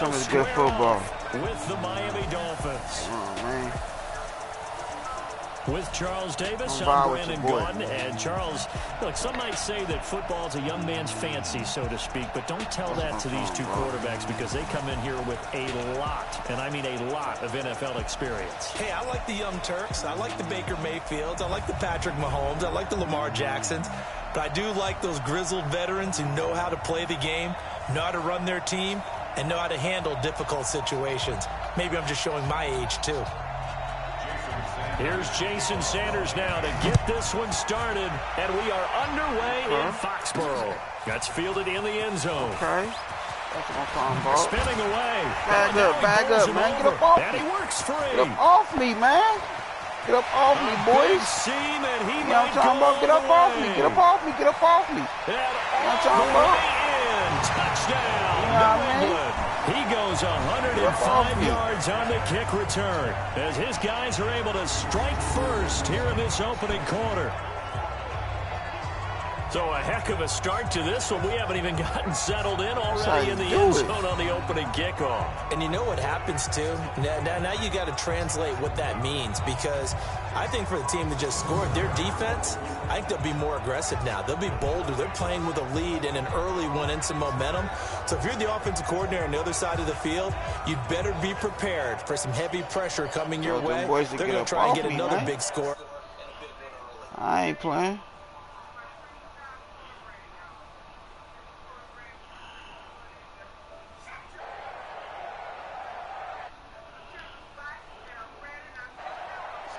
Some is good football. With the Miami Dolphins. Oh, man. With Charles Davis, I'm Brandon Gordon. And Charles, look, some might say that football is a young man's fancy, so to speak, but don't tell that to these two quarterbacks because they come in here with a lot, and I mean a lot of NFL experience. Hey, I like the young Turks. I like the Baker Mayfields. I like the Patrick Mahomes. I like the Lamar Jacksons. But I do like those grizzled veterans who know how to play the game, know how to run their team, and know how to handle difficult situations. Maybe I'm just showing my age, too. Here's Jason Sanders now to get this one started, and we are underway in Foxborough. That's fielded in the end zone. Okay. That's what I'm talking about. Spinning away. Bag up, man. Get up off me. And he works free. Get up off me, man. Get up off me, boys. Seam, and he you know what I'm talking about? Get up off me. Get up off me. Get up off me. You know what I'm talking about? Touchdown. You know what I mean? He goes 105 yards on the kick return as his guys are able to strike first here in this opening quarter. So a heck of a start to this one. We haven't even gotten settled in already in the end zone on the opening kickoff. And you know what happens, too? Now you got to translate what that means, because I think for the team that just scored, their defense, I think they'll be more aggressive now. They'll be bolder. They're playing with a lead and an early one and some momentum. So if you're the offensive coordinator on the other side of the field, you'd better be prepared for some heavy pressure coming your way. They're going to try and get another big score. I ain't playing.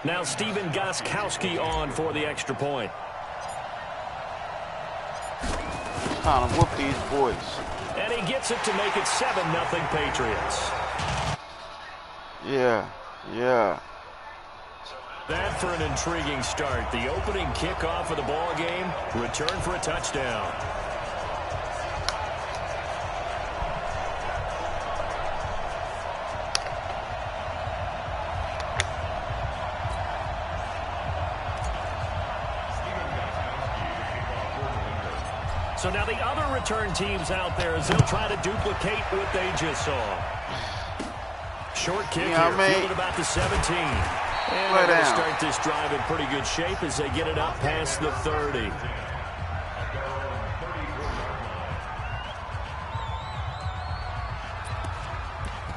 Now Steven Gostkowski on for the extra point. Time to whoop these boys. And he gets it to make it 7-0 Patriots. Yeah. That for an intriguing start. The opening kickoff of the ball game. Return for a touchdown. So now the other return teams out there as they'll try to duplicate what they just saw. Short kick here, fielded about the 17. And they're going to start this drive in pretty good shape as they get it up past the 30.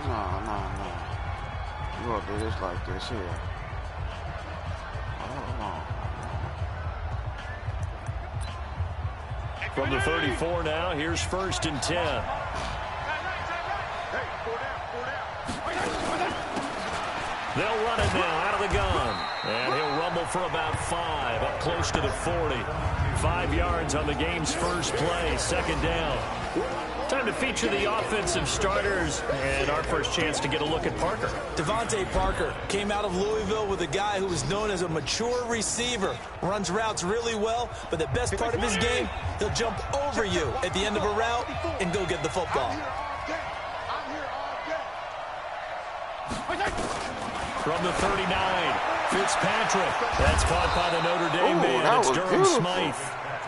No. You gonna do this like this here. From the 34 now, here's 1st and 10. They'll run it now out of the gun. And he'll rumble for about 5, up close to the 40. 5 yards on the game's first play, 2nd down. Time to feature the offensive starters, and our first chance to get a look at Parker. Devontae Parker came out of Louisville with a guy who was known as a mature receiver. Runs routes really well, but the best part of his game, he'll jump over you at the end of a route and go get the football. From the 39, Fitzpatrick. That's caught by the Notre Dame man. It's Durham Smythe.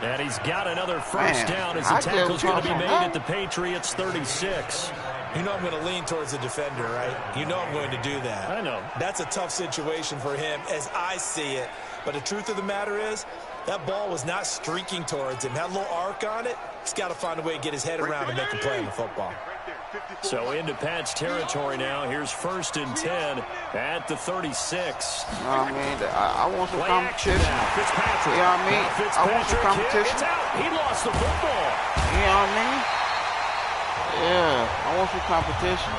And he's got another first down as the tackle's going to be made at the Patriots 36. You know I'm going to lean towards the defender, right? You know I'm going to do that. I know. That's a tough situation for him as I see it. But the truth of the matter is, that ball was not streaking towards him. Had a little arc on it. He's got to find a way to get his head around and make a play on the football. So into Pat's territory now. Here's 1st and 10 at the 36. I mean, I want some competition. Fitzpatrick. You know what I mean? I want some competition. It's out. He lost the football. You know what I mean? Yeah, I want some competition.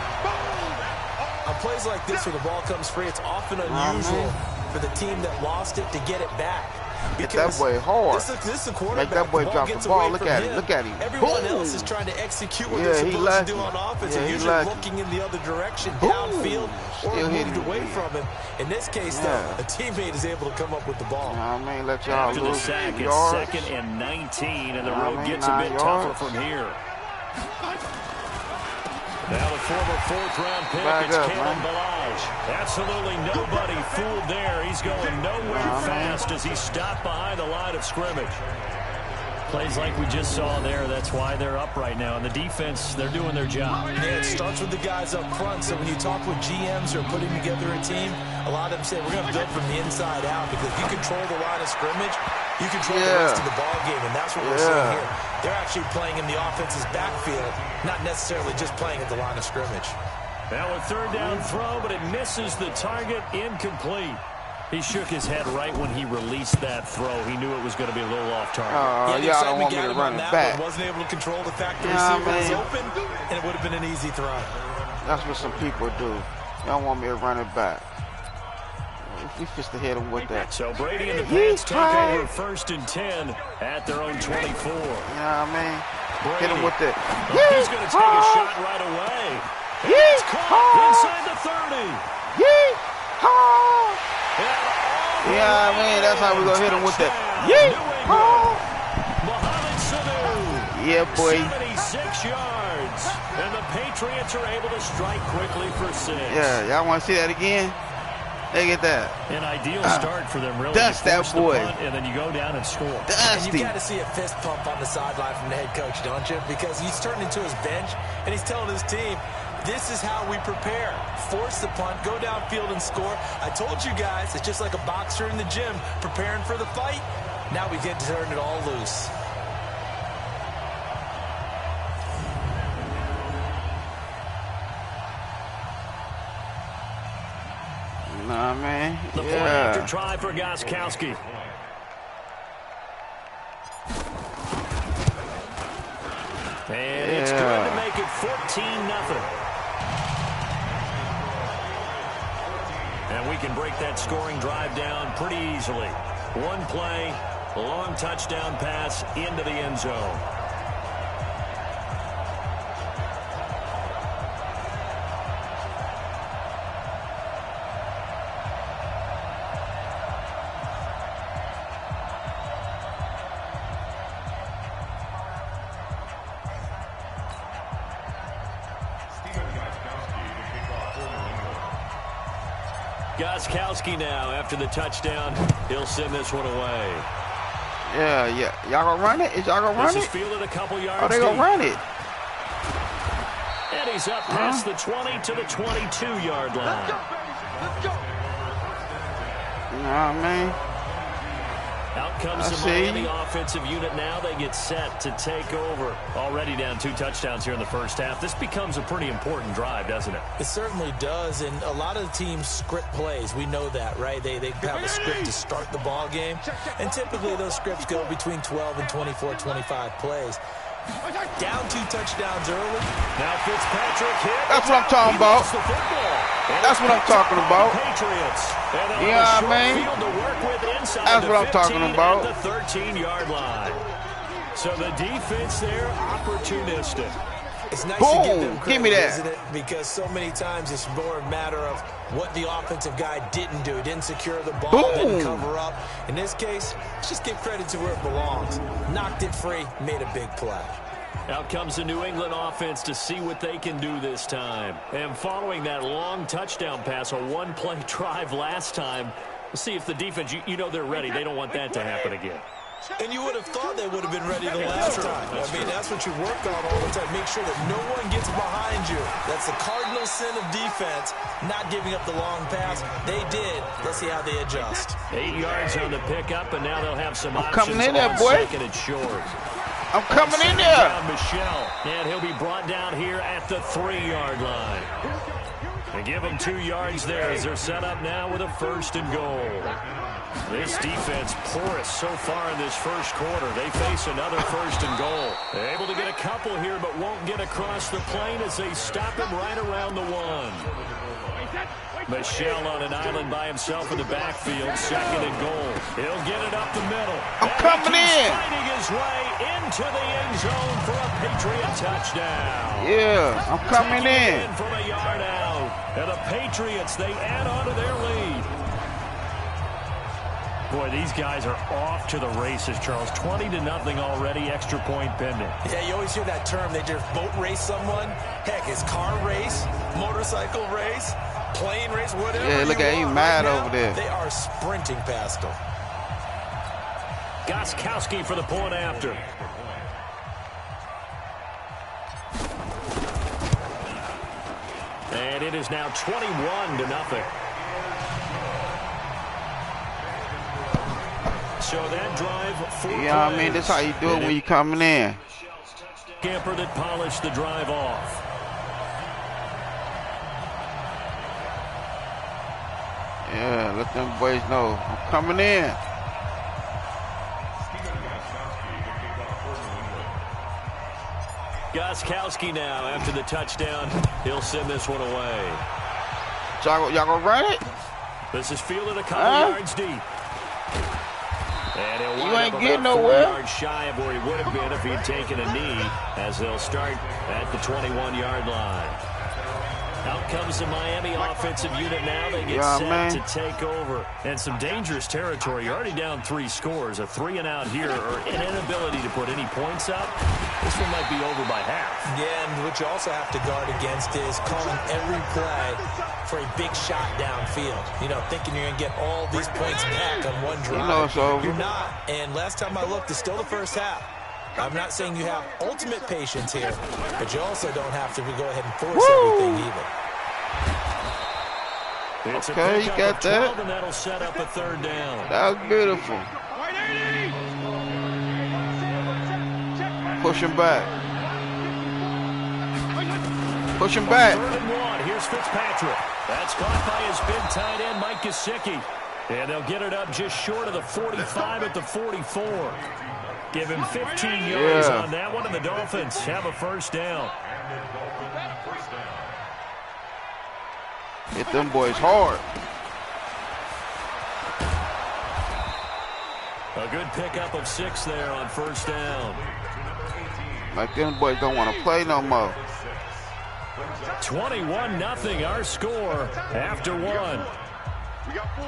On plays like this where the ball comes free, it's often unusual for the team that lost it to get it back. Hit that boy hard. This is a Make that boy drop the ball. Look at him. Look at him. Everyone else is trying to execute what they're supposed to do on offense and usually looking in the other direction, downfield, or moved away from him. In this case, though, a teammate is able to come up with the ball. I mean, let y'all after the sack, it's 2nd and 19, and the road gets a bit tougher from here. Now the former 4th-round pick, it's Kalen Ballage. Absolutely nobody fooled there. He's going nowhere fast as he's stopped behind the line of scrimmage. Plays like we just saw there. That's why they're up right now. And the defense, they're doing their job. Yeah, it starts with the guys up front. So when you talk with GMs who are putting together a team, a lot of them say we're going to build from the inside out because you control the line of scrimmage, you control the rest of the ball game, and that's what we're seeing here. They're actually playing in the offense's backfield, not necessarily just playing at the line of scrimmage. Now a third down throw, but it misses the target, incomplete. He shook his head right when he released that throw. He knew it was going to be a little off target. Y'all don't want me to run it back. Wasn't able to control the fact the receiver was open, and it would have been an easy throw. That's what some people do. Y'all want me to run it back. We fist to hit him with that. So Brady and the Pats take over 1st and 10 at their own 24. You know what I mean? Brady, hit him with that. He's going to take a shot right away. It's caught inside the 30. Yeah, I mean, that's how we're going to hit him with that. Yeah, boy. 76 yards. And the Patriots are able to strike quickly for 6. Yeah, y'all want to see that again? They get that. An ideal start for them, really. Dust that boy. And then you go down and score. And you got to see a fist pump on the sideline from the head coach, don't you? Because he's turned into his bench, and he's telling his team, this is how we prepare. Force the punt, go downfield and score. I told you guys, it's just like a boxer in the gym preparing for the fight. Now we get to turn it all loose. Nah, man. The play after try for Gostkowski. And it's good to make it 14-0. And we can break that scoring drive down pretty easily. One play, a long touchdown pass into the end zone. Gostkowski now, after the touchdown, he'll send this one away. Yeah. Y'all gonna run it? Is y'all gonna run it? This is fielded a couple yards they gonna run it? And he's up past the 20 to the 22-yard line. Let's go. You know what I mean? Out comes the Miami offensive unit now. They get set to take over. Already down 2 touchdowns here in the first half. This becomes a pretty important drive, doesn't it? It certainly does, and a lot of the teams script plays. We know that, right? They have a script to start the ball game, and typically those scripts go between 12 and 24, 25 plays. Down 2 touchdowns early. Now Fitzpatrick hit. That's what I'm talking about. That's what I'm talking about. Patriots. You know what I mean? That's what I'm talking about. At the 13-yard line. So the defense there, opportunistic. It's nice to give them credit, give me that. Isn't it? Because so many times it's more a matter of what the offensive guy didn't do. Didn't secure the ball, didn't cover up. In this case, let's just give credit to where it belongs. Knocked it free, made a big play. Out comes the New England offense to see what they can do this time. And following that long touchdown pass, a one-play drive last time, we'll see if the defense, you know they're ready. They don't want that to happen again. And you would have thought they would have been ready the last time. I mean, that's what you work on all the time. Make sure that no one gets behind you. That's the cardinal sin of defense, not giving up the long pass. They did. Let's see how they adjust. 8 yards on the pickup, and now they'll have some options coming in there, boy. Second and short. I'm coming in there. Michelle, and he'll be brought down here at the 3-yard line. They give him 2 yards there as they're set up now with a 1st and goal. This defense porous so far in this first quarter. They face another 1st and goal. They're able to get a couple here, but won't get across the plane as they stop him right around the 1. Michelle on an island by himself in the backfield, 2nd and goal. He'll get it up the middle. I'm coming in. Fighting his way into the end zone for a Patriot touchdown. Yeah, I'm coming in. From a yard out. And the Patriots, they add on to their lead. Boy, these guys are off to the races, Charles. 20-0 already, extra point pending. Yeah, you always hear that term. They just boat race someone. Heck, it's car race, motorcycle race, plane race, whatever. Yeah, look at him mad over there. They are sprinting past them. Gostkowski for the point after. And it is now 21-0. So that drive, 4 plays. Yeah, I mean, that's how you do it when you coming in. Camper that polished the drive off. Yeah, let them boys know I'm coming in. Gostkowski now after the touchdown. He'll send this one away. Y'all gonna run it? This is fielded a couple yards deep. And he'll You wind ain't up getting about 4 nowhere. yards shy of where he would have been if he'd taken a knee, as they'll start at the 21-yard line. Out comes the Miami offensive unit now. They get set to take over. And some dangerous territory. You're already down 3 scores. A 3-and-out here or an inability to put any points up. This one might be over by half. Yeah, and what you also have to guard against is calling every play for a big shot downfield. You know, thinking you're going to get all these points back on one drive. You know it's over. You're not. And last time I looked, it's still the first half. I'm not saying you have ultimate patience here, but you also don't have to go ahead and force everything either. It's okay, you got that. And that'll set up a 3rd down. That was beautiful. Push him back. Push him back. 3rd and 1. Here's Fitzpatrick. That's caught by his big tight end, Mike Gesicki. And they'll get it up just short of the 45 at the 44. Give him 15 yards on that one, and the Dolphins have a 1st down. Hit them boys hard. A good pickup of 6 there on 1st down. Like them boys don't want to play no more. 21-0 our score after 1. We got 4.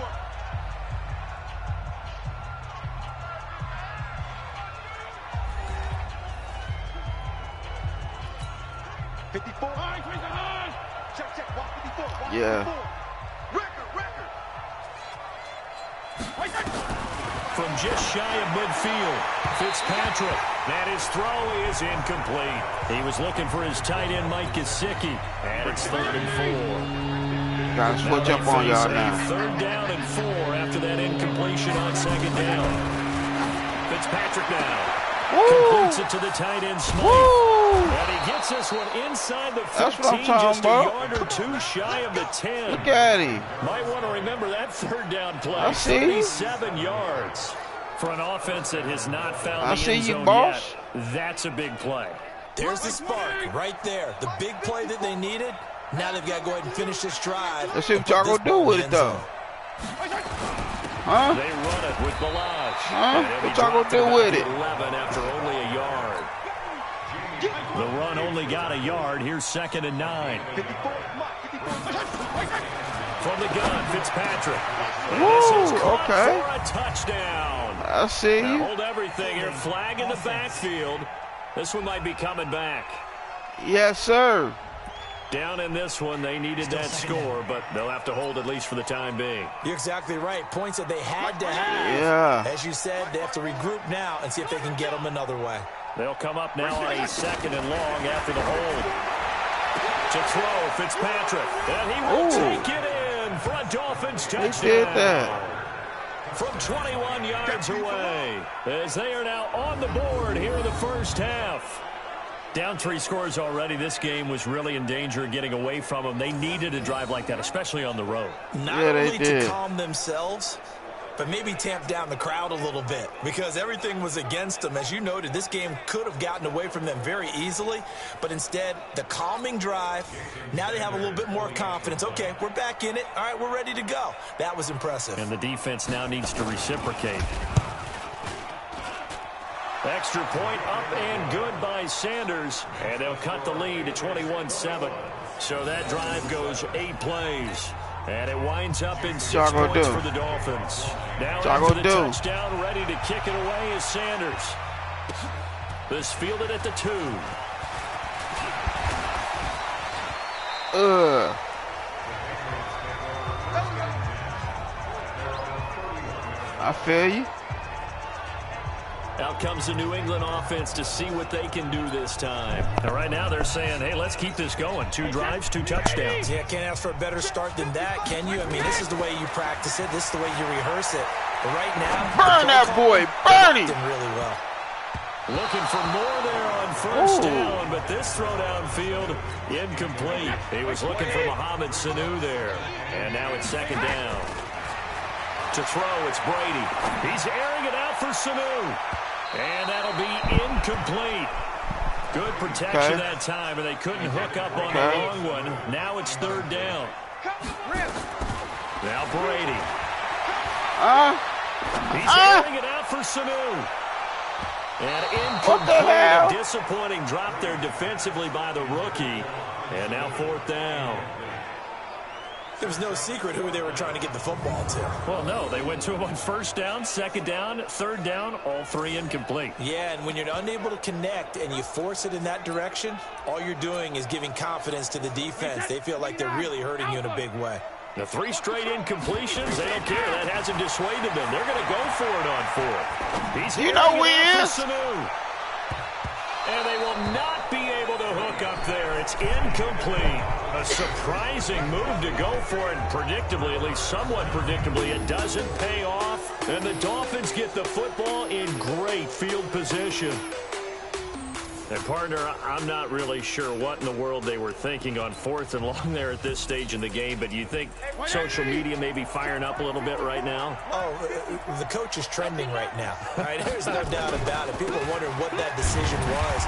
Yeah. From just shy of midfield, Fitzpatrick. And his throw is incomplete. He was looking for his tight end, Mike Gesicki. And it's 3rd and 4. Gotta switch up on y'all now. 3rd down and 4 after that incompletion on 2nd down. Fitzpatrick now. Completes it to the tight end, Smith. And he gets this one inside the 15, that's what I'm talking just about. a yard or 2 shy of the 10. Look at him. Might want to remember that 3rd down play. I see. 37 yards for an offense that has not found I the see end you, zone boss. yet. That's a big play. There's the spark right there. The big play that they needed. Now they've got to go ahead and finish this drive. Let's see what y'all gonna do with it, though. Huh? They run it with Balaj. Huh? What y'all gonna do with it? 11 after only a yard. The run only got a yard. Here's 2nd and 9. From the gun, Fitzpatrick. And this is caught for a touchdown. I see Now you. hold everything here. Flag in the backfield. This one might be coming back. Yes, sir. Down in this one, they needed that score, but they'll have to hold at least for the time being. You're exactly right. Points that they had to have. Yeah. As you said, they have to regroup now and see if they can get them another way. They'll come up now on a 2nd and long after the hold. To throw, Fitzpatrick. And he will take it in for a Dolphins touchdown. He did that. From 21 yards away, as they are now on the board here in the 1st half. Down 3 scores already. This game was really in danger of getting away from them. They needed a drive like that, especially on the road. Not only to calm themselves, but maybe tamp down the crowd a little bit because everything was against them. As you noted, this game could have gotten away from them very easily, but instead, the calming drive, now they have a little bit more confidence. Okay, we're back in it. All right, we're ready to go. That was impressive. And the defense now needs to reciprocate. Extra point up and good by Sanders. And they'll cut the lead to 21-7. So that drive goes 8 plays. And it winds up in 6 points for the Dolphins. Now after the touchdown, ready to kick it away is Sanders. This fielded at the 2. I feel you. Out comes the New England offense to see what they can do this time. And right now they're saying, hey, let's keep this going. 2 drives, 2 touchdowns. Yeah, can't ask for a better start than that, can you? I mean, this is the way you practice it. This is the way you rehearse it. But right now, burn that boy, burn him. Really well. Looking for more there on first down, but this throw downfield incomplete. He was looking for Mohamed Sanu there. And now it's 2nd down. To throw, it's Brady. He's airing it out for Sanu. And that'll be incomplete. Good protection that time, and they couldn't hook up on the long one. Now it's 3rd down. Now Brady. He's airing it out for Sanu. And incomplete. A disappointing drop there defensively by the rookie. And now 4th down. There was no secret who they were trying to get the football to. Well, no. They went to him on 1st down, 2nd down, 3rd down, all 3 incomplete. Yeah, and when you're unable to connect and you force it in that direction, all you're doing is giving confidence to the defense. They feel like they're really hurting you in a big way. The 3 straight incompletions, they don't care. That hasn't dissuaded them. They're going to go for it on 4th. He's you know who he is? And they will not be able to hook up there. It's incomplete. A surprising move to go for it. Predictably, at least somewhat predictably, it doesn't pay off. And the Dolphins get the football in great field position. And, partner, I'm not really sure what in the world they were thinking on 4th and long there at this stage in the game, but you think social media may be firing up a little bit right now? Oh, the coach is trending right now. Right? There's no doubt about it. People are wondering what that decision was.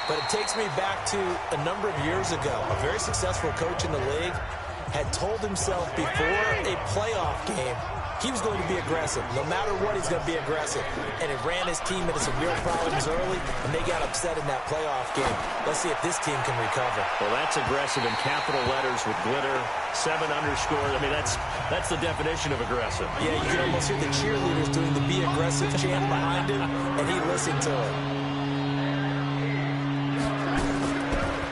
But it takes me back to a number of years ago. A very successful coach in the league had told himself before a playoff game he was going to be aggressive. No matter what, he's going to be aggressive. And it ran his team into some real problems early, and they got upset in that playoff game. Let's see if this team can recover. Well, that's aggressive in capital letters with glitter, 7 underscores. I mean, that's the definition of aggressive. Yeah, you can almost hear the cheerleaders doing the be aggressive chant behind him, and he listened to it.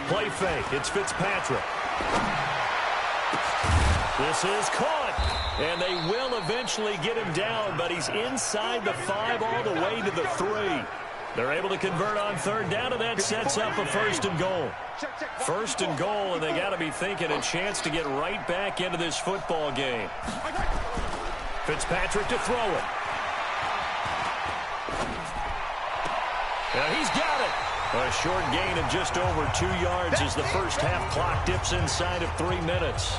Play fake. It's Fitzpatrick. This is caught. And they will eventually get him down, but he's inside the 5 all the way to the 3. They're able to convert on 3rd down, and that sets up a 1st and goal. 1st and goal, and they got to be thinking a chance to get right back into this football game. Fitzpatrick to throw it. And he's got it. A short gain of just over 2 yards as the first half clock dips inside of 3 minutes.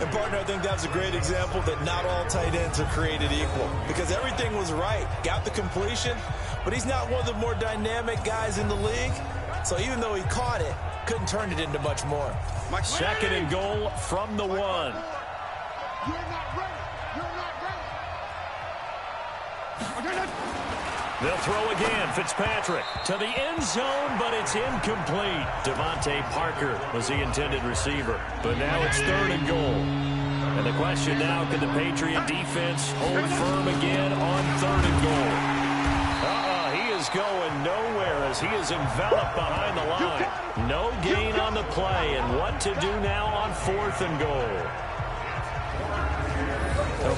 And, partner, I think that was a great example that not all tight ends are created equal because everything was right. Got the completion, but he's not one of the more dynamic guys in the league. So even though he caught it, couldn't turn it into much more. 2nd and goal from the 1. You're not ready. You're not ready. They'll throw again. Fitzpatrick to the end zone, but it's incomplete. Devontae Parker was the intended receiver. But now it's 3rd and goal. And the question now, can the Patriot defense hold firm again on 3rd and goal? He is going nowhere as he is enveloped behind the line. No gain on the play, and what to do now on 4th and goal.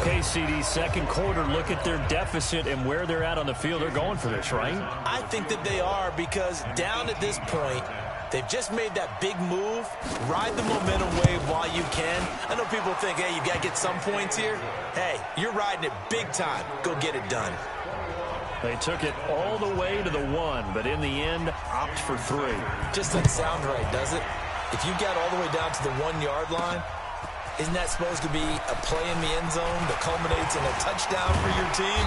Okay, CD, 2nd quarter, look at their deficit and where they're at on the field. They're going for this, right? I think that they are because down at this point, they've just made that big move. Ride the momentum wave while you can. I know people think, hey, you got to get some points here. Hey, you're riding it big time. Go get it done. They took it all the way to the 1, but in the end, opt for 3. Just doesn't sound right, does it? If you got all the way down to the 1-yard line, isn't that supposed to be a play in the end zone that culminates in a touchdown for your team?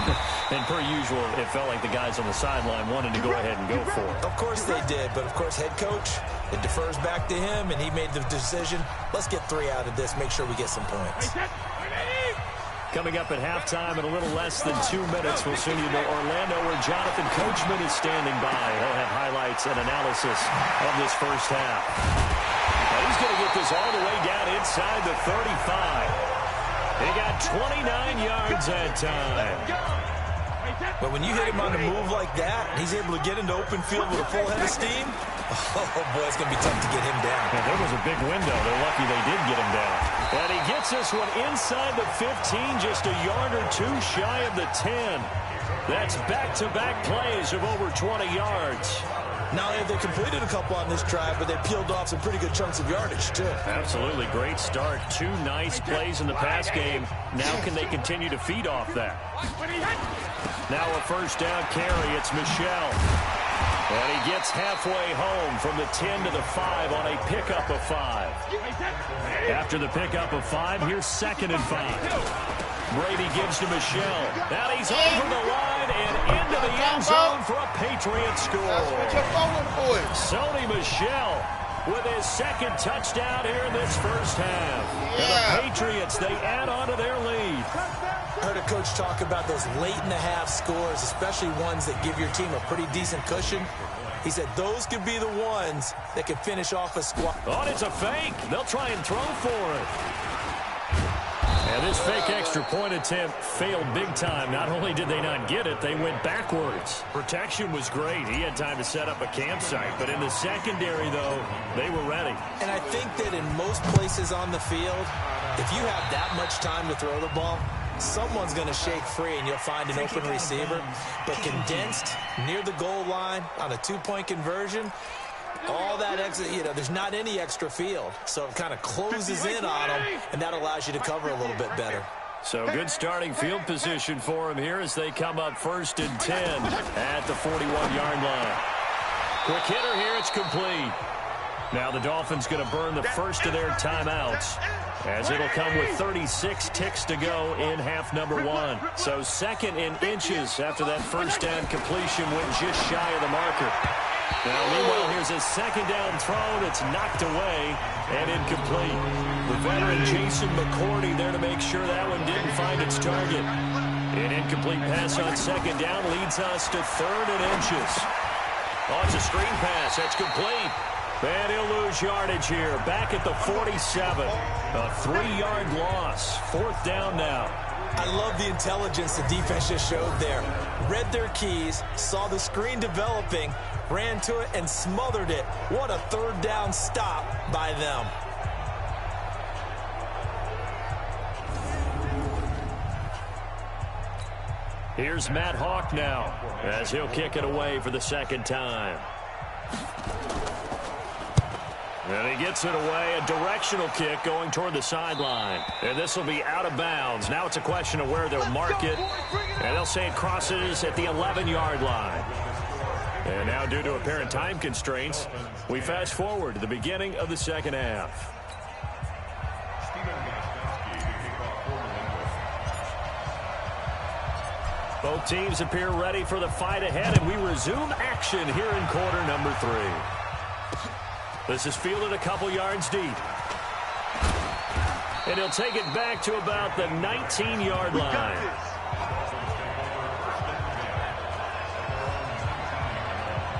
And per usual, it felt like the guys on the sideline wanted to go ahead and go for it. Of course they did, but of course head coach, it defers back to him, and he made the decision, let's get 3 out of this, make sure we get some points. Coming up at halftime in a little less than 2 minutes, we'll send you to Orlando where Jonathan Coachman is standing by. He'll have highlights and analysis of this first half. He's going to get this all the way down inside the 35. He got 29 yards that time. But when you hit him on the move like that, he's able to get into open field with a full head of steam. Oh, boy, it's going to be tough to get him down. And there was a big window. They're lucky they did get him down. And he gets this one inside the 15, just a yard or 2 shy of the 10. That's back-to-back plays of over 20 yards. Not only have they completed a couple on this drive, but they peeled off some pretty good chunks of yardage, too. Absolutely great start. 2 nice plays in the pass game. Now can they continue to feed off that? Now a first down carry. It's Michel. And he gets halfway home from the 10 to the 5 on a pickup of 5. After the pickup of 5, here's 2nd and 5. Brady gives to Michel. Now he's over the line and into the end zone for a Patriots score. Sony Michel with his 2nd touchdown here in this first half. And the Patriots, they add on to their lead. I heard a coach talk about those late-in-the-half scores, especially ones that give your team a pretty decent cushion. He said those could be the ones that can finish off a squad. Oh, it's a fake. They'll try and throw for it. And this fake extra point attempt failed big time. Not only did they not get it, they went backwards. Protection was great. He had time to set up a campsite. But in the secondary, though, they were ready. And I think that in most places on the field, if you have that much time to throw the ball, someone's going to shake free and you'll find an open receiver. But condensed near the goal line on a 2-point conversion, all that extra, there's not any extra field. So it kind of closes in on them, and that allows you to cover a little bit better. So good starting field position for them here as they come up 1st and 10 at the 41-yard line. Quick hitter here, it's complete. Now the Dolphins going to burn the first of their timeouts as it'll come with 36 ticks to go in half number 1. So 2nd in inches after that first down completion went just shy of the marker. Now, meanwhile, here's a 2nd down throw that's knocked away and incomplete. The veteran Jason McCourty there to make sure that one didn't find its target. An incomplete pass on 2nd down leads us to 3rd and inches. Oh, it's a screen pass. That's complete. And he'll lose yardage here. Back at the 47. A 3-yard loss. 4th down now. I love the intelligence the defense just showed there. Read their keys, saw the screen developing, ran to it, and smothered it. What a 3rd down stop by them. Here's Matt Hawk now as he'll kick it away for the 2nd time. And he gets it away, a directional kick going toward the sideline. And this will be out of bounds. Now it's a question of where they'll mark it. And they'll say it crosses at the 11-yard line. And now due to apparent time constraints, we fast forward to the beginning of the 2nd half. Both teams appear ready for the fight ahead, and we resume action here in quarter number 3. This is fielded a couple yards deep. And he'll take it back to about the 19-yard line.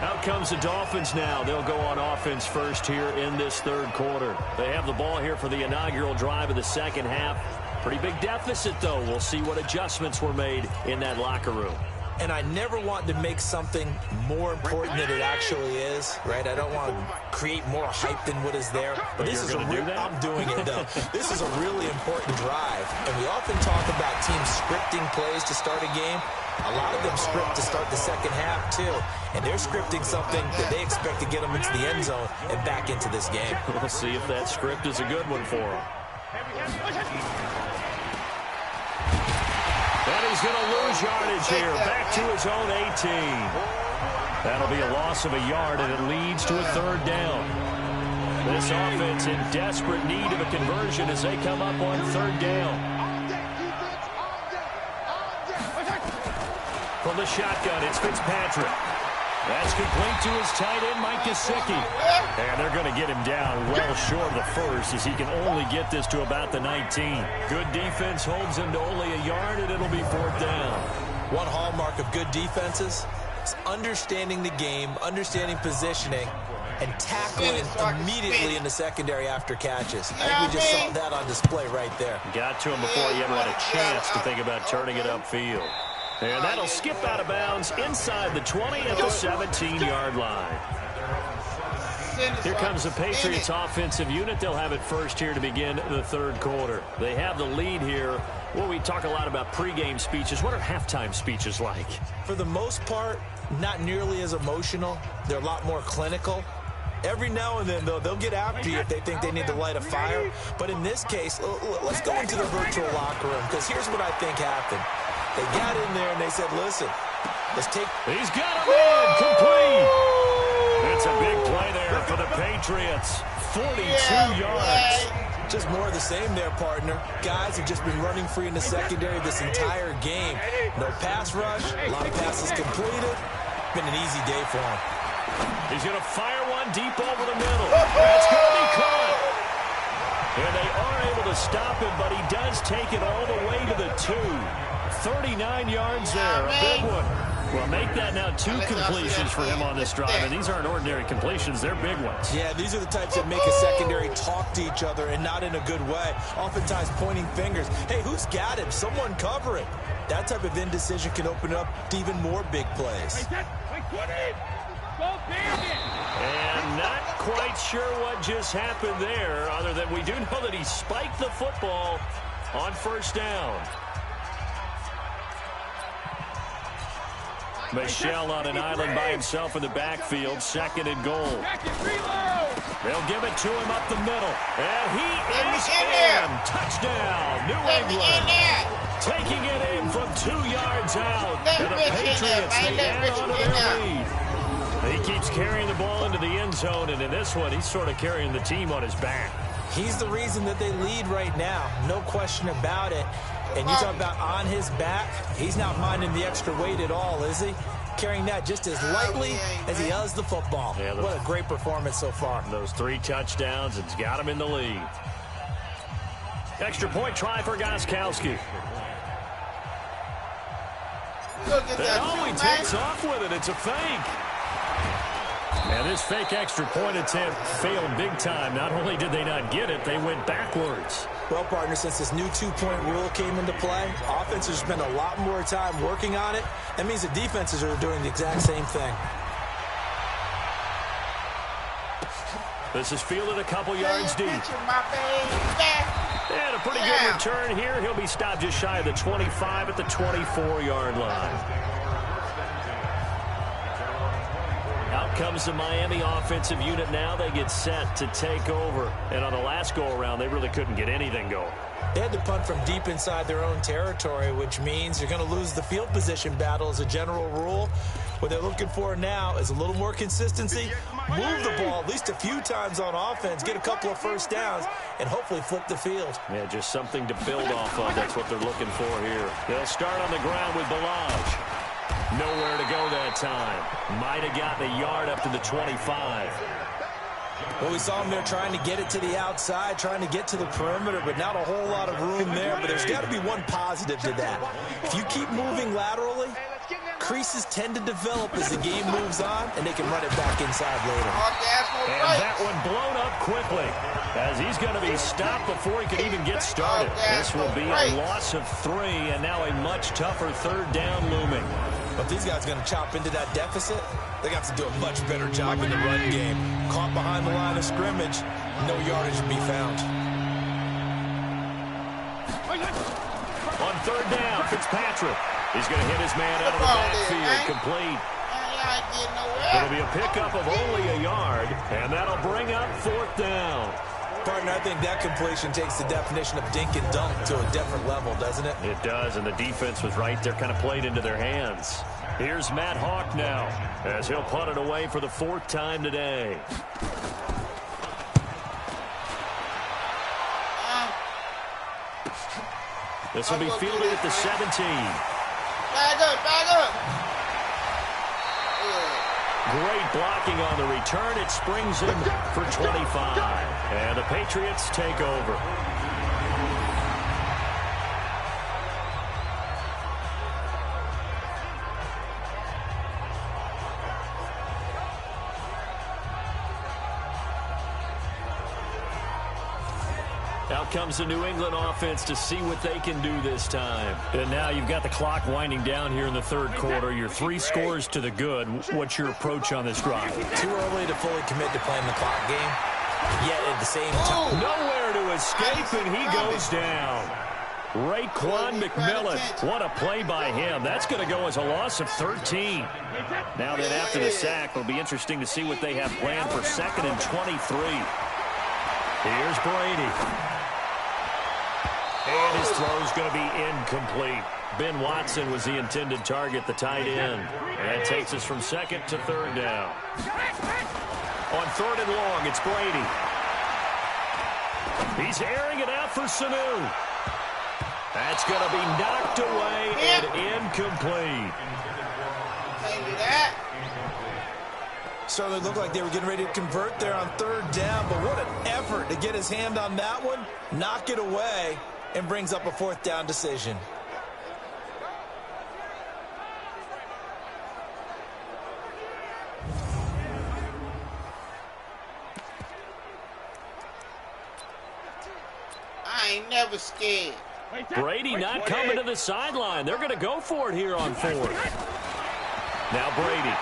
Out comes the Dolphins now. They'll go on offense first here in this 3rd quarter. They have the ball here for the inaugural drive of the 2nd half. Pretty big deficit, though. We'll see what adjustments were made in that locker room. And I never want to make something more important than it actually is, right? I don't want to create more hype than what is there. But this is I'm doing it, though. This is a really important drive. And we often talk about teams scripting plays to start a game. A lot of them script to start the 2nd half, too. And they're scripting something that they expect to get them into the end zone and back into this game. We'll see if that script is a good one for them. And he's going to lose yardage here. Back to his own 18. That'll be a loss of a yard, and it leads to a 3rd down. This offense in desperate need of a conversion as they come up on 3rd down. From the shotgun, it's Fitzpatrick. That's complete to his tight end, Mike Gesicki. And they're going to get him down well short of the first as he can only get this to about the 19. Good defense holds him to only a yard, and it'll be 4th down. One hallmark of good defenses is understanding the game, understanding positioning, and tackling immediately in the secondary after catches. I think we just saw that on display right there. Got to him before he ever had a chance to think about turning it upfield. And that'll skip out of bounds inside the 20 at the 17-yard line. Here comes the Patriots offensive unit. They'll have it first here to begin the third quarter. They have the lead here. Well, we talk a lot about pregame speeches. What are halftime speeches like? For the most part, not nearly as emotional. They're a lot more clinical. Every now and then, though, they'll get after you if they think they need to light a fire. But in this case, let's go into the virtual locker room, because here's what I think happened. They got in there and they said, listen, let's take... He's got him in, complete. It's a big play there for the Patriots. 42 yards. Just more of the same there, partner. Guys have just been running free in the secondary this entire game. No pass rush, a lot of passes completed. Been an easy day for him. He's going to fire one deep over the middle. That's going to be caught. And they are able to stop him, but he does take it all the way to the 2. 39 yards there, a big one. Well, make that now 2 completions for him on this drive, and these aren't ordinary completions. They're big ones. Yeah, these are the types that make a secondary talk to each other, and not in a good way. Oftentimes pointing fingers. Hey, who's got him? Someone cover it. That type of indecision can open up to even more big plays. And not quite sure what just happened there, other than we do know that he spiked the football on first down. Michel on an island by himself in the backfield, 2nd and goal. They'll give it to him up the middle. And he is in. Touchdown, New England. Taking it in from 2 yards out. And the Patriots, they add on to their lead. He keeps carrying the ball into the end zone, and in this one, he's sort of carrying the team on his back. He's the reason that they lead right now. No question about it. And you talk about on his back, he's not minding the extra weight at all, is he? Carrying that just as lightly as he does the football. Yeah, what a great performance so far. Those 3 touchdowns, it's got him in the lead. Extra point try for Gostkowski. And he takes off with it. It's a fake. And this fake extra point attempt failed big time. Not only did they not get it, they went backwards. Well, partner, since this new 2-point rule came into play, offenses spend a lot more time working on it. That means the defenses are doing the exact same thing. This is fielded a couple yards deep. And a pretty good return here. He'll be stopped just shy of the 25 at the 24-yard line. Out comes the Miami offensive unit now. They get set to take over. And on the last go-around, they really couldn't get anything going. They had to punt from deep inside their own territory, which means you're going to lose the field position battle as a general rule. What they're looking for now is a little more consistency, move the ball at least a few times on offense, get a couple of first downs, and hopefully flip the field. Yeah, just something to build off of. That's what they're looking for here. They'll start on the ground with Balaj. Nowhere to go that time. Might have gotten a yard up to the 25. Well, we saw him there trying to get it to the outside, trying to get to the perimeter, but not a whole lot of room there. But there's got to be one positive to that. If you keep moving laterally, creases tend to develop as the game moves on, and they can run it back inside later. And that one blown up quickly, as he's going to be stopped before he can even get started. This will be a loss of 3, and now a much tougher third down looming. But these guys are going to chop into that deficit. They got to do a much better job in the run game. Caught behind the line of scrimmage, no yardage to be found. On third down, Fitzpatrick. He's going to hit his man out of the backfield, complete. It'll be a pickup of only a yard, and that'll bring up 4th down. Partner, I think that completion takes the definition of dink and dunk to a different level, doesn't it? It does, and the defense was right there, kind of played into their hands. Here's Matt Hawk now, as he'll punt it away for the 4th time today. This will be fielded at the 17. Back up. Great blocking on the return. It springs him for 25. And the Patriots take over. Out Out comes the New England offense to see what they can do this time. And now you've got the clock winding down here in the third quarter. You're 3 scores to the good. What's your approach on this drive? Too early to fully commit to playing the clock game. Yet at the same time, nowhere to escape, and he goes down. Raekwon McMillan, what a play by him. That's going to go as a loss of 13. Now then, after the sack, it'll be interesting to see what they have planned for 2nd and 23. Here's Brady. And his throw's going to be incomplete. Ben Watson was the intended target, the tight end. And that takes us from 2nd to 3rd down. On 3rd and long, it's Brady. He's airing it out for Sanu. That's going to be knocked away and incomplete. Can't do that. Certainly looked like they were getting ready to convert there on 3rd down, but what an effort to get his hand on that one, knock it away, and brings up a 4th down decision. I ain't never scared. Brady not coming to the sideline. They're going to go for it here on 4th. Now Brady.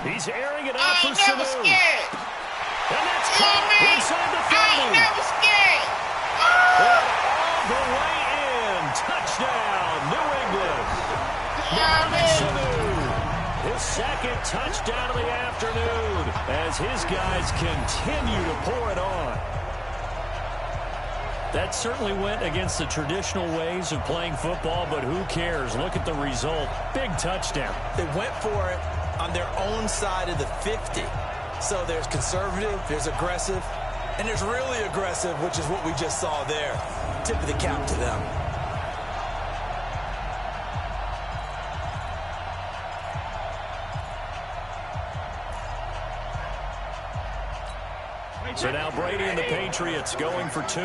He's airing it out for Sanu. Scared. And that's caught inside the 30. I ain't never scared. All the way in. Touchdown, New England. Sanu. His 2nd touchdown of the afternoon as his guys continue to pour it on. That certainly went against the traditional ways of playing football, but who cares? Look at the result. Big touchdown. They went for it on their own side of the 50. So there's conservative, there's aggressive, and there's really aggressive, which is what we just saw there. Tip of the cap to them. So now Brady and the Patriots going for 2.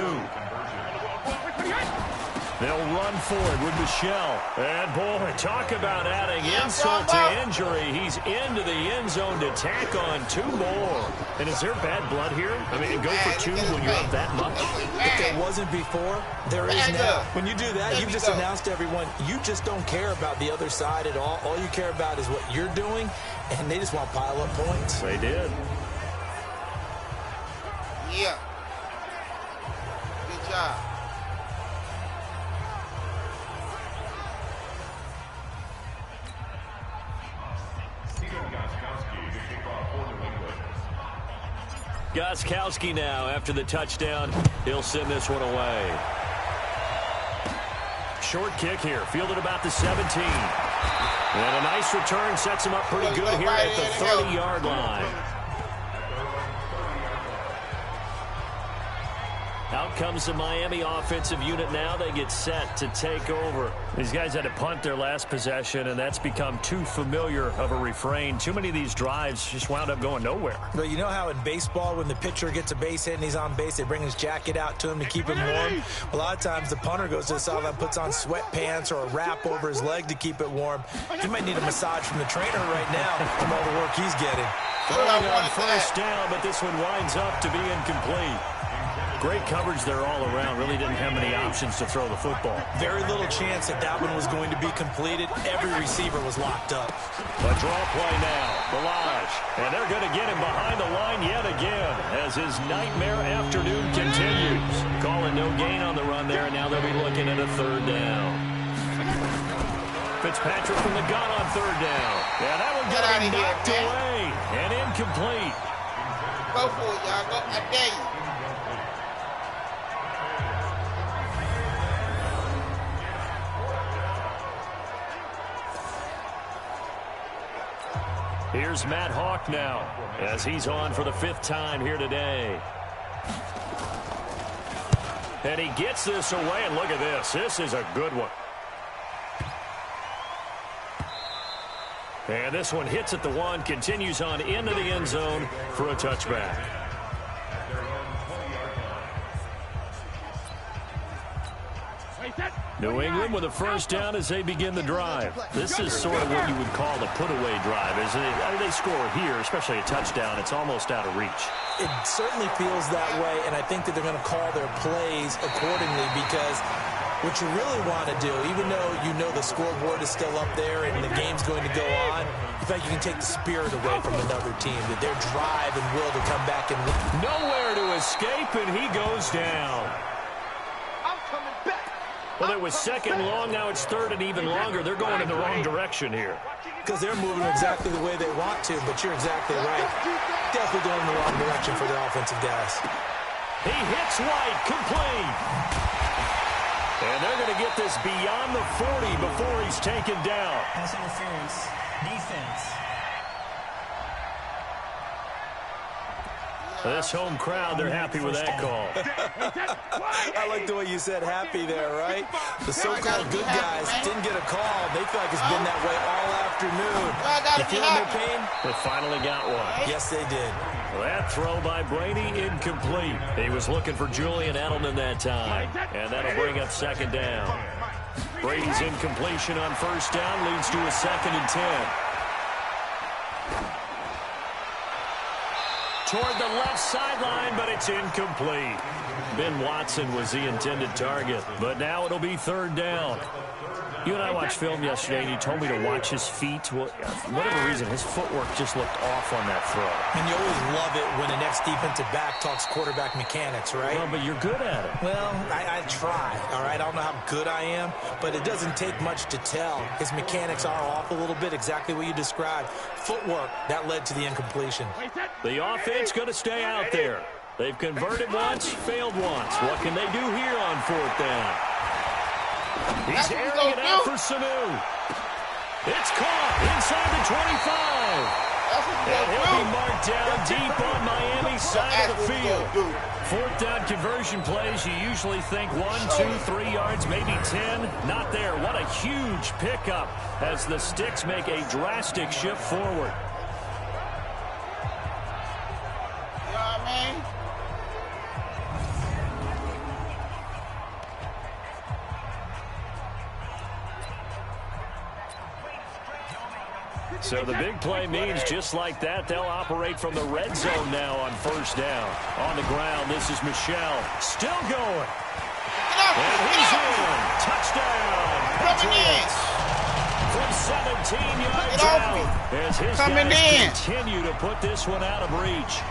They'll run for it with Michelle. And, boy, talk about adding insult to injury. He's into the end zone to tack on 2 more. And is there bad blood here? I mean, go for 2 when you're up that much? If there wasn't before, there is now. When you do that, you've just announced to everyone, you just don't care about the other side at all. All you care about is what you're doing, and they just want to pile up points. They did. Yeah. Good job. Gostkowski now after the touchdown. He'll send this one away. Short kick here. Fielded about the 17. And a nice return sets him up pretty good here at the 30-yard line. Out comes the Miami offensive unit now. They get set to take over. These guys had to punt their last possession, and that's become too familiar of a refrain. Too many of these drives just wound up going nowhere. Well, you know how in baseball, when the pitcher gets a base hit and he's on base, they bring his jacket out to him to keep him warm? A lot of times the punter goes to the sideline, puts on sweatpants or a wrap over his leg to keep it warm. He might need a massage from the trainer right now from all the work he's getting. Throwing on 1st down, but this one winds up to be incomplete. Great coverage there all around. Really didn't have many options to throw the football. Very little chance that that one was going to be completed. Every receiver was locked up. A draw play now. Balaj. And they're going to get him behind the line yet again as his nightmare afternoon continues. Calling no gain on the run there, and now they'll be looking at a 3rd down. Fitzpatrick from the gun on 3rd down. Yeah, that one got to be knocked away and incomplete. Go for it, y'all. Go. I dare you. Here's Matt Hawk now as he's on for the 5th time here today. And he gets this away, and look at this. This is a good one. And this one hits at the 1, continues on into the end zone for a touchback. New England with a first down as they begin the drive. This is sort of what you would call the put-away drive, isn't it? I mean, they score here, especially a touchdown. It's almost out of reach. It certainly feels that way, and I think that they're going to call their plays accordingly because what you really want to do, even though you know the scoreboard is still up there and the game's going to go on, you feel like you can take the spirit away from another team, that their drive and will to come back and win. Nowhere to escape, and he goes down. Well, it was second long. Now it's third and even longer. They're going in the wrong direction here. Because they're moving exactly the way they want to, but you're exactly right. Definitely going in the wrong direction for their offensive guys. He hits White, complete. And they're going to get this beyond the 40 before he's taken down. Pass interference, defense. This home crowd, they're happy with that call. I like the way you said happy there, right? The so-called good guys didn't get a call. They feel like it's been that way all afternoon. You feeling their pain? They finally got one. Yes, they did. That throw by Brady, incomplete. He was looking for Julian Edelman that time. And that'll bring up second down. Brady's incompletion on first down leads to a 2nd and 10. Toward the left sideline, but it's incomplete. Ben Watson was the intended target, but now it'll be 3rd down. You and I watched film yesterday, and you told me to watch his feet. Well, for whatever reason, his footwork just looked off on that throw. And you always love it when the next defensive back talks quarterback mechanics, right? Well, but you're good at it. Well, I try, all right? I don't know how good I am, but it doesn't take much to tell. His mechanics are off a little bit, exactly what you described. Footwork, that led to the incompletion. The offense going to stay out there. They've converted once, failed once. What can they do here on 4th down? He's airing it out for Sanu. It's caught inside the 25. And he'll be marked down deep on Miami's side of the field. 4th down conversion plays, you usually think 1, 2, 3 yards, maybe 10. Not there. What a huge pickup as the Sticks make a drastic shift forward. You know what I mean? So the big play means just like that, they'll operate from the red zone now on 1st down. On the ground, this is Michelle. Still going. And he's in. Touchdown. Patriots. From 17 yards out. As his guys continue to put this one out of reach.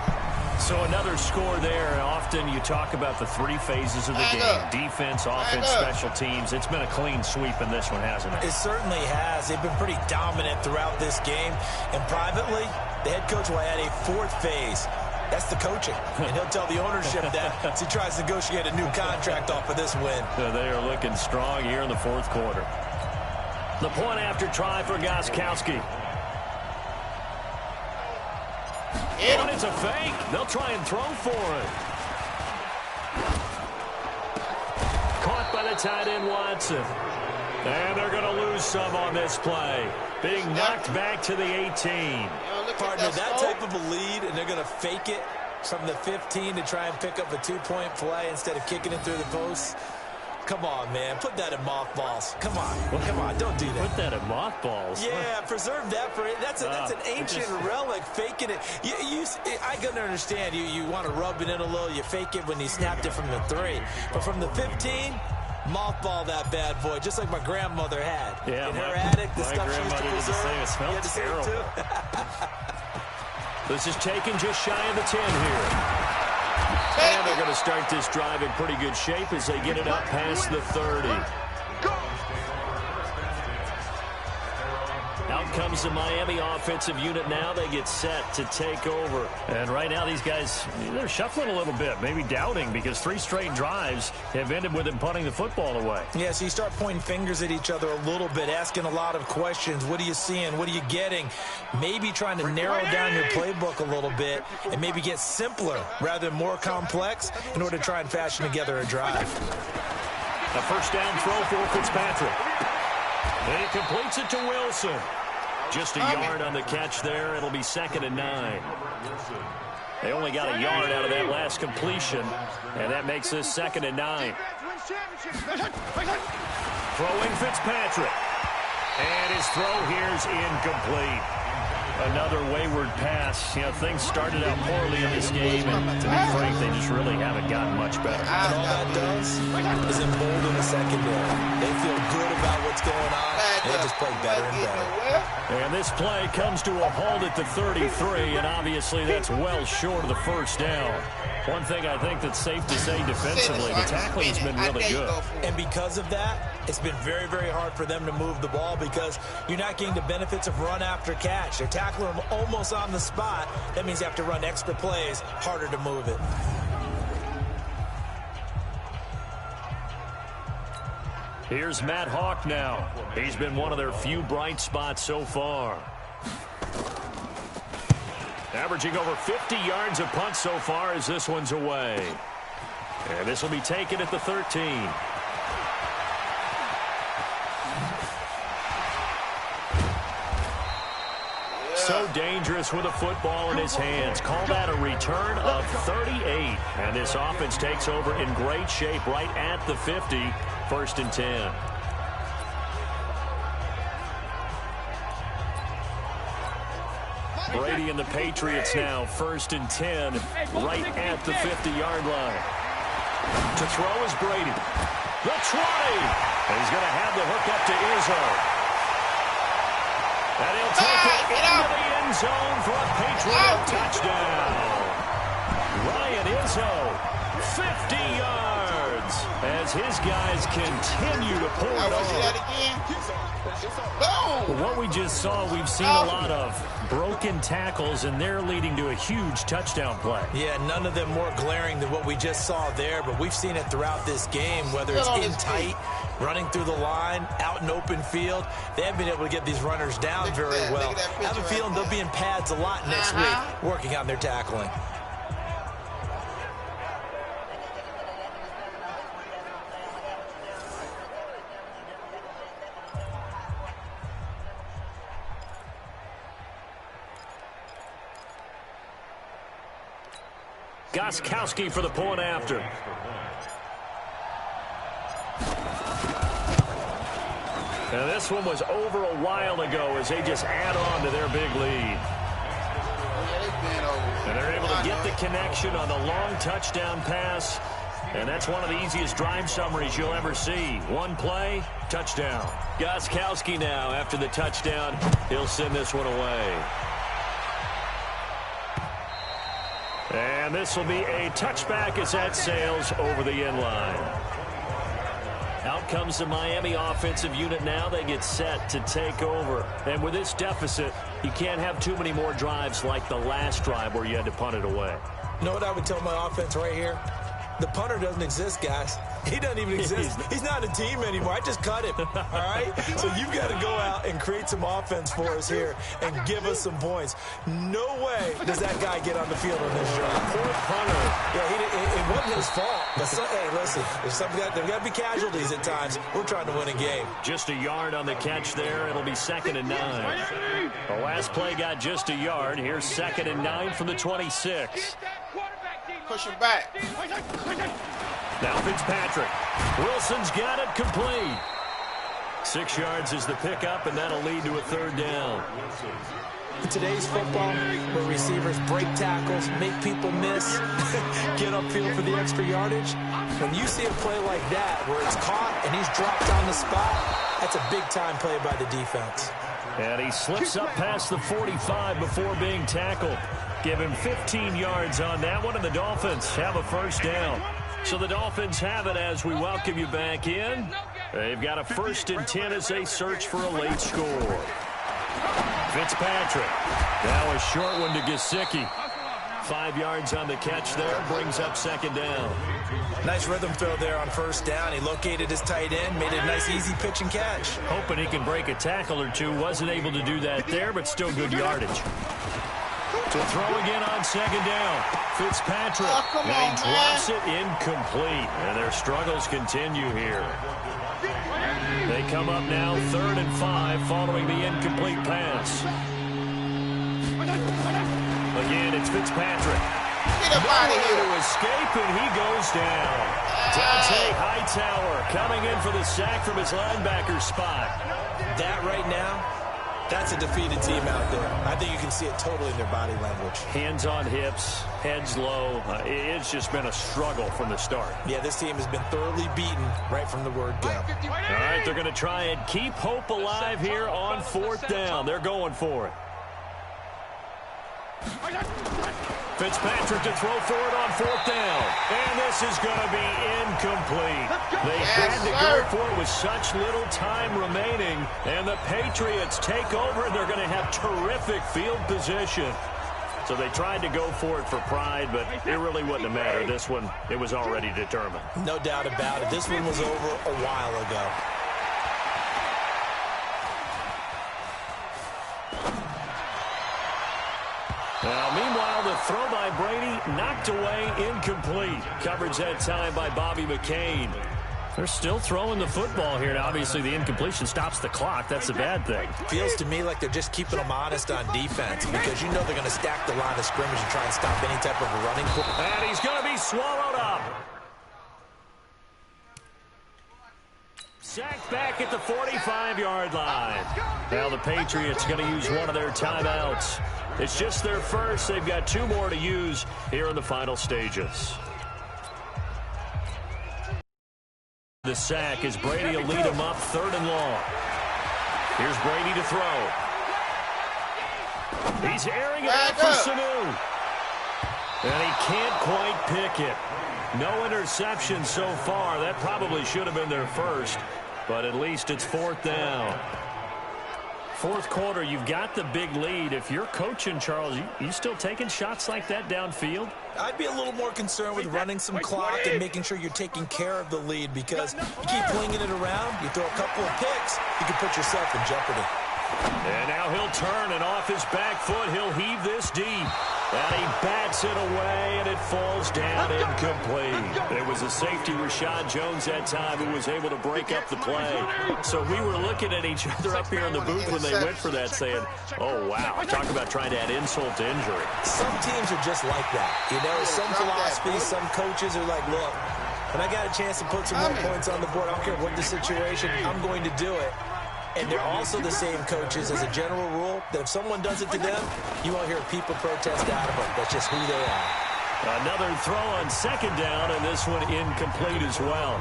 So another score there. Often you talk about the 3 phases of the game. Defense, offense, special teams. It's been a clean sweep in this one, hasn't it? It certainly has. They've been pretty dominant throughout this game. And privately, the head coach will add a 4th phase. That's the coaching. And he'll tell the ownership that as he tries to negotiate a new contract off of this win. So they are looking strong here in the 4th quarter. The point after try for Gostkowski. And it's a fake. They'll try and throw for it. Caught by the tight end Watson. And they're going to lose some on this play. Being knocked back to the 18. Partner, that type of a lead, and they're going to fake it from the 15 to try and pick up a 2-point play instead of kicking it through the post. Come on, man. Put that in mothballs. Come on. Come on. Don't do that. Put that in mothballs? Yeah, preserve that for it. That's an ancient relic, faking it. I can understand. You want to rub it in a little. You fake it when he snapped it from the 3. But from the 15, mothball that bad boy, just like my grandmother had. Yeah, in her attic, the my stuff she used to grandmother did the preserve. same. It smelled terrible. This is taken just shy of the 10 here. And they're going to start this drive in pretty good shape as they get it up past the 30. Out comes the Miami offensive unit now. They get set to take over. And right now these guys, they're shuffling a little bit, maybe doubting, because 3 straight drives have ended with them punting the football away. Yeah, so you start pointing fingers at each other a little bit, asking a lot of questions. What are you seeing? What are you getting? Maybe trying to narrow down your playbook a little bit and maybe get simpler rather than more complex in order to try and fashion together a drive. A first down throw for Fitzpatrick. And he completes it to Wilson. Just a yard on the catch there. It'll be 2nd and 9. They only got a yard out of that last completion, and that makes this 2nd and 9. Throwing Fitzpatrick. And his throw here's incomplete. Another wayward pass. You know, things started out poorly in this game, and to be frank, they just really haven't gotten much better. And all that does is embolden the secondary. They feel good about what's going on, and they just play better and better. And this play comes to a halt at the 33, and obviously that's well short of the first down. One thing I think that's safe to say defensively, the tackling has been really good. And because of that, it's been very, very hard for them to move the ball because you're not getting the benefits of run after catch. They're tackling them almost on the spot. That means you have to run extra plays, harder to move it. Here's Matt Hawk now. He's been one of their few bright spots so far. Averaging over 50 yards a punt so far as this one's away. And this will be taken at the 13. So dangerous with a football in his hands. Call that a return of 38. And this offense takes over in great shape right at the 50. 1st and 10. Brady and the Patriots now 1st and 10 right at the 50-yard line. To throw is Brady. The 20. And he's going to have the hook up to Izzo. And he'll take it into the end zone for a Patriot touchdown. Ryan Izzo, 50 yards, as his guys continue to pour it on. What we just saw, we've seen a lot of broken tackles, and they're leading to a huge touchdown play. Yeah, none of them more glaring than what we just saw there, but we've seen it throughout this game, whether it's in tight, running through the line, out in open field. They haven't been able to get these runners down very well. I have a feeling they'll be in pads a lot next week, working on their tackling. Gostkowski for the point after. And this one was over a while ago as they just add on to their big lead. And they're able to get the connection on the long touchdown pass. And that's one of the easiest drive summaries you'll ever see. One play, touchdown. Gostkowski now, after the touchdown, he'll send this one away. And this will be a touchback as that sails over the end line. Out comes the Miami offensive unit now. They get set to take over. And with this deficit, you can't have too many more drives like the last drive where you had to punt it away. You know what I would tell my offense right here? The punter doesn't exist, guys. He doesn't even exist. He's not a team anymore. I just cut him, all right? So you've got to go out and create some offense for us here and give us some points. No way does that guy get on the field on this drive. Poor punter. Yeah, it wasn't his fault. But hey, listen, there's got to be casualties at times. We're trying to win a game. Just a yard on the catch there. It'll be 2nd and 9. The last play got just a yard. Here's 2nd and 9 from the 26. Push him back. Now Fitzpatrick. Wilson's got it complete. 6 yards is the pickup, and that'll lead to a 3rd down. In today's football, where receivers break tackles, make people miss, get upfield for the extra yardage, when you see a play like that where it's caught and he's dropped on the spot, that's a big-time play by the defense. And he slips up past the 45 before being tackled. Give him 15 yards on that one, and the Dolphins have a 1st down. So the Dolphins have it as we welcome you back in. They've got a 1st and 10 as they search for a late score. Fitzpatrick. Now a short one to Gesicki. 5 yards on the catch there, brings up 2nd down. Nice rhythm throw there on 1st down. He located his tight end, made it a nice easy pitch and catch. Hoping he can break a tackle or two. Wasn't able to do that there, but still good yardage. To throw again on 2nd down. Fitzpatrick. And he drops it incomplete. And their struggles continue here. They come up now 3rd and 5 following the incomplete pass. Again, it's Fitzpatrick. Get up out of here. To escape, and he goes down. Dante Hightower coming in for the sack from his linebacker spot. That right now, that's a defeated team out there. I think you can see it totally in their body language. Hands on hips, heads low. It's just been a struggle from the start. Yeah, this team has been thoroughly beaten right from the word go. All right, they're going to try and keep hope alive here on 4th down. They're going for it. Fitzpatrick to throw for it on 4th down. And this is going to be incomplete. They had to go for it with such little time remaining. And the Patriots take over, and they're going to have terrific field position. So they tried to go for it for pride, but it really wouldn't have mattered. This one, it was already determined. No doubt about it. This one was over a while ago. Now, meanwhile, the throw by Brady knocked away, incomplete. Coverage that time by Bobby McCain. They're still throwing the football here. Now, obviously, the incompletion stops the clock. That's a bad thing. Feels to me like they're just keeping them honest on defense because you know they're going to stack the line of scrimmage and try and stop any type of a running play. And he's going to be swallowed up. Sacked back at the 45-yard line. Now the Patriots going to use one of their timeouts. It's just their first. They've got 2 more to use here in the final stages. The sack as Brady will lead him up 3rd and long. Here's Brady to throw. He's airing it out for Sanu. And he can't quite pick it. No interception so far. That probably should have been their first, but at least it's 4th down. 4th quarter, you've got the big lead. If you're coaching, Charles, you still taking shots like that downfield? I'd be a little more concerned with running some clock and making sure you're taking care of the lead because you keep flinging it around, you throw a couple of picks, you can put yourself in jeopardy. And now he'll turn, and off his back foot, he'll heave this deep. And he bats it away, and it falls down incomplete. It was a safety, Rashad Jones, that time, who was able to break up the play. So we were looking at each other up here in the booth when they went for that, saying, oh, wow, talk about trying to add insult to injury. Some teams are just like that. You know, some philosophies, some coaches are like, look, when I got a chance to put some more points on the board, I don't care what the situation, I'm going to do it. And they're also the same coaches as a general rule that if someone does it to them, you won't hear people protest out of them. That's just who they are. Another throw on 2nd down, and this one incomplete as well.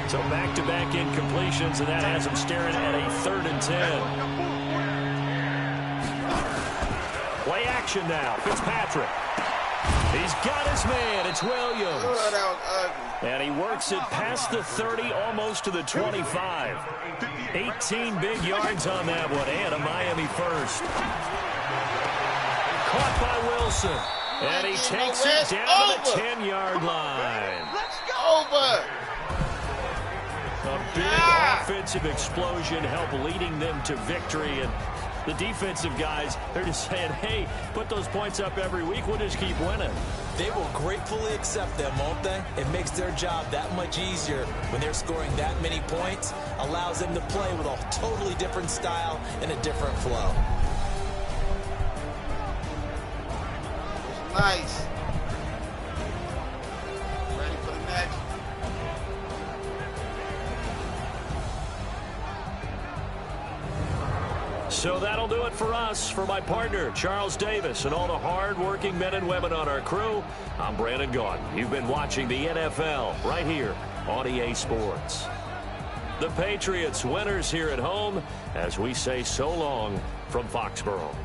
So back-to-back incompletions, and that has them staring at a 3rd and 10. Play action now. Fitzpatrick. He's got his man. It's Williams. Oh, that was ugly. And he works it past the 30, almost to the 25. 18 big yards on that one, and a Miami first. Caught by Wilson. And he takes it down to the 10-yard line. Over. A big offensive explosion helped leading them to victory. And the defensive guys, they're just saying, hey, put those points up every week. We'll just keep winning. They will gratefully accept them, won't they? It makes their job that much easier when they're scoring that many points. Allows them to play with a totally different style and a different flow. Nice. Ready for the next. So that'll do it for us. For my partner, Charles Davis, and all the hard-working men and women on our crew, I'm Brandon Gaudin. You've been watching the NFL right here on EA Sports. The Patriots winners here at home as we say so long from Foxborough.